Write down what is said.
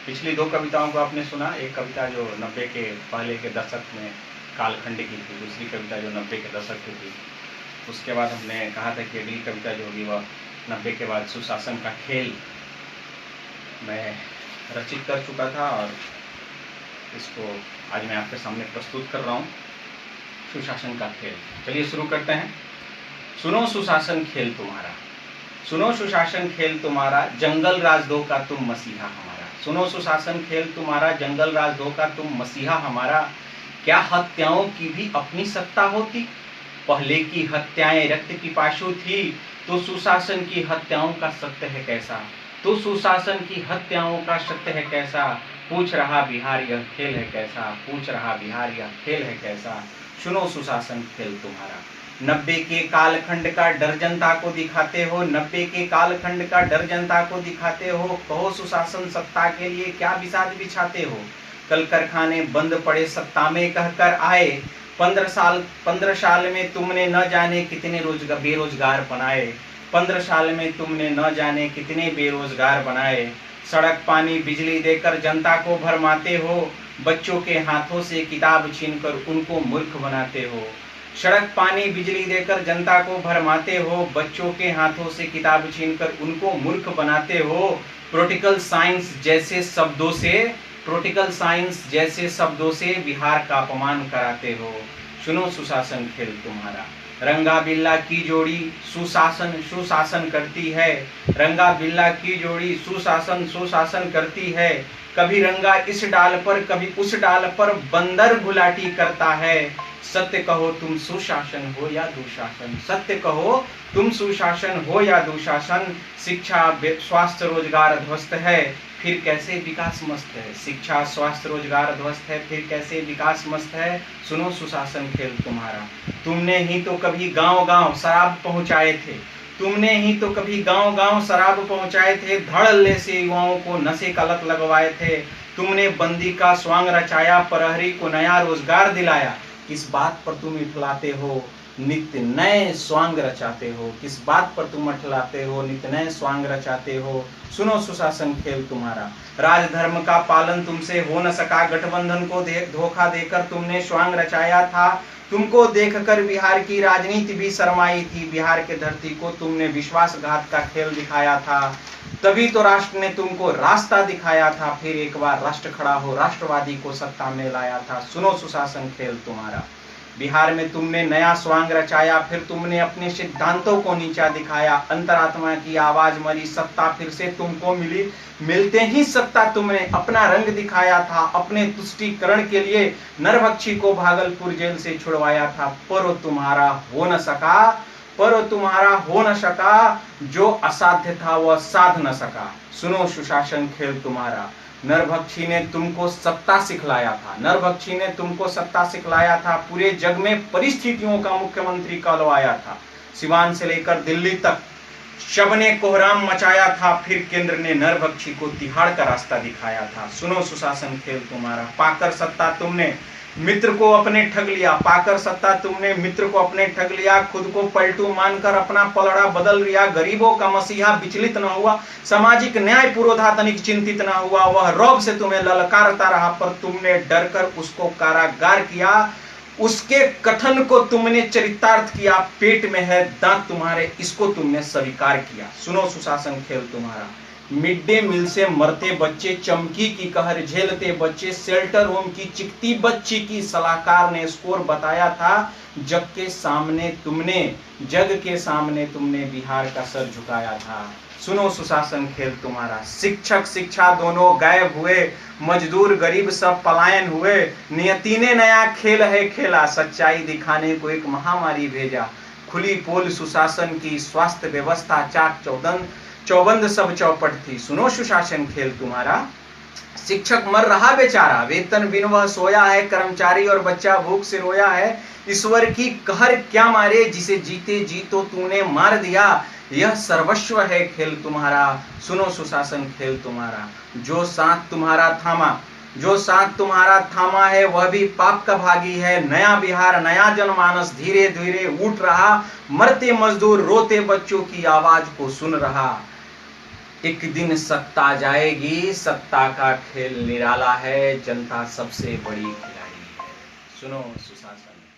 पिछली दो कविताओं को आपने सुना। एक कविता जो 90 के पहले के दशक में कालखंड की थी, दूसरी कविता जो 90 के दशक की थी। उसके बाद हमने कहा था कि अगली कविता जो होगी वह 90 के बाद सुशासन का खेल मैं रचित कर चुका था और इसको आज मैं आपके सामने प्रस्तुत कर रहा हूँ। सुशासन का खेल, चलिए शुरू करते हैं। सुनो सुशासन खेल तुम्हारा, सुनो सुशासन खेल तुम्हारा, जंगल राज दो का तुम मसीहा हमारा। सुनो सुशासन खेल तुम्हारा, जंगल राज दो का तुम मसीहा हमारा। क्या हत्याओं की भी अपनी सत्ता होती? पहले की हत्याएं रक्त की पाशु थी, तो सुशासन की हत्याओं का सत्य है कैसा? तो सुशासन की हत्याओं का सत्य है कैसा? पूछ रहा बिहार यह खेल है कैसा? पूछ रहा बिहार यह खेल है कैसा? सुनो सुशासन खेल तुम्हारा। 90 के कालखंड का डर जनता को दिखाते हो, 90 के कालखंड का डर जनता को दिखाते हो। कहो सुशासन सत्ता के लिए क्या विषाद बिछाते हो? कल कारखाने बंद पड़े सत्ता में कहकर आए, 15 साल में तुमने न जाने कितने बेरोजगार बनाए। 15 साल में तुमने न जाने कितने बेरोजगार बनाए। सड़क पानी बिजली देकर जनता को भरमाते हो, बच्चों के हाथों से किताब छीनकर उनको मूर्ख बनाते हो। सड़क पानी बिजली देकर जनता को भरमाते हो, बच्चों के हाथों से किताब छीनकर उनको मूर्ख बनाते हो। प्रोटिकल साइंस जैसे शब्दों से बिहार का अपमान कराते हो। सुनो सुशासन खेल तुम्हारा। रंगा बिल्ला की जोड़ी सुशासन करती है, रंगा बिल्ला की जोड़ी सुशासन करती है। कभी रंगा इस डाल पर कभी उस डाल पर बंदर गुलाटी करता है। सत्य कहो तुम सुशासन हो या दुशासन, सत्य कहो तुम सुशासन हो या दुशासन। शिक्षा स्वास्थ्य रोजगार ध्वस्त है, फिर कैसे विकास मस्त है? शिक्षा स्वास्थ्य रोजगार ध्वस्त है, फिर कैसे विकास मस्त है? सुनो सुशासन खेल तुम्हारा। तुमने ही तो कभी गांव-गांव शराब पहुंचाए थे, तुमने ही तो कभी गांव-गांव शराब पहुंचाए थे। धड़ल्ले से युवाओं को नशे का लत लगवाए थे। तुमने बंदी का स्वांग रचाया, प्रहरी को नया रोजगार दिलाया। किस बात पर तुम इठलाते हो, नित्य नए स्वांग रचाते हो? किस बात पर तुम अठलाते हो, नित्य नए स्वांग रचाते हो? सुनो सुशासन खेल तुम्हारा। राजधर्म का पालन तुमसे हो न सका, गठबंधन को धोखा देकर तुमने स्वांग रचाया था। तुमको देखकर बिहार की राजनीति भी शर्माई थी, बिहार के धरती को तुमने विश्वासघात का खेल दिखाया था। तभी तो राष्ट्र ने तुमको रास्ता दिखाया था, फिर एक बार राष्ट्र खड़ा हो राष्ट्रवादी को सत्ता में लाया था। सुनो सुशासन खेल तुम्हारा। बिहार में तुमने नया स्वांग रचाया, फिर तुमने अपने सिद्धांतों को नीचा दिखाया। अंतरात्मा की आवाज मरी, सत्ता फिर से तुमको मिली। मिलते ही सत्ता तुमने अपना रंग दिखाया था। अपने तुष्टीकरण के लिए नरभक्षी को भागलपुर जेल से छुड़वाया था, पर तुम्हारा हो न सका, जो असाध्य था वह साध न सका। सुनो सुशासन खेल तुम्हारा। नरभक्षी ने तुमको सत्ता सिखलाया था, नरभक्षी ने तुमको सत्ता सिखलाया था। पूरे जग में परिस्थितियों का मुख्यमंत्री कहलवाया था। सिवान से लेकर दिल्ली तक सबने कोहराम मचाया था, फिर केंद्र ने नरभक्षी को तिहाड़ का रास्ता दिखाया था। सुनो सुशासन खेल तुम्हारा। पाकर सत्ता तुमने मित्र को अपने ठग लिया, पाकर सत्ता तुमने मित्र को अपने ठग लिया। खुद को पलटू मानकर अपना पलड़ा बदल लिया। गरीबों का मसीहा विचलित न हुआ, सामाजिक न्याय पुरोधा तनिक चिंतित न हुआ। वह रौब से तुम्हें ललकारता रहा, पर तुमने डरकर उसको कारागार किया। उसके कथन को तुमने चरितार्थ किया। पेट में है दांत तुम्हारे, इसको तुमने स्वीकार किया। सुनो सुशासन खेल तुम्हारा। मिड डे मील से मरते बच्चे, चमकी की कहर झेलते बच्चे, शेल्टर होम की चिकती बच्ची की सलाहकार ने स्कोर बताया था। जग के सामने तुमने बिहार का सर झुकाया था। सुनो सुशासन खेल तुम्हारा। शिक्षक शिक्षा दोनों गायब हुए, मजदूर गरीब सब पलायन हुए। नियति ने नया खेल है खेला, सच्चाई दिखाने को एक महामारी भेजा। खुली पोल सुशासन की, स्वास्थ्य व्यवस्था चाक चौबंद सब चौपट थी। सुनो सुशासन खेल तुम्हारा। शिक्षक मर रहा बेचारा, वेतन बिन वह सोया है। कर्मचारी और बच्चा भूख से रोया है। ईश्वर की कहर क्या मारे, जिसे जीते जी तो तूने मार दिया। यह सर्वस्व है खेल तुम्हारा। सुनो सुशासन खेल तुम्हारा। जो साथ तुम्हारा थामा है, वह भी पाप का भागी है। नया बिहार नया जनमानस धीरे धीरे उठ रहा। मरते मजदूर रोते बच्चों की आवाज को सुन रहा। एक दिन सत्ता जाएगी, सत्ता का खेल निराला है, जनता सबसे बड़ी खिलाड़ी है। सुनो सुशासन।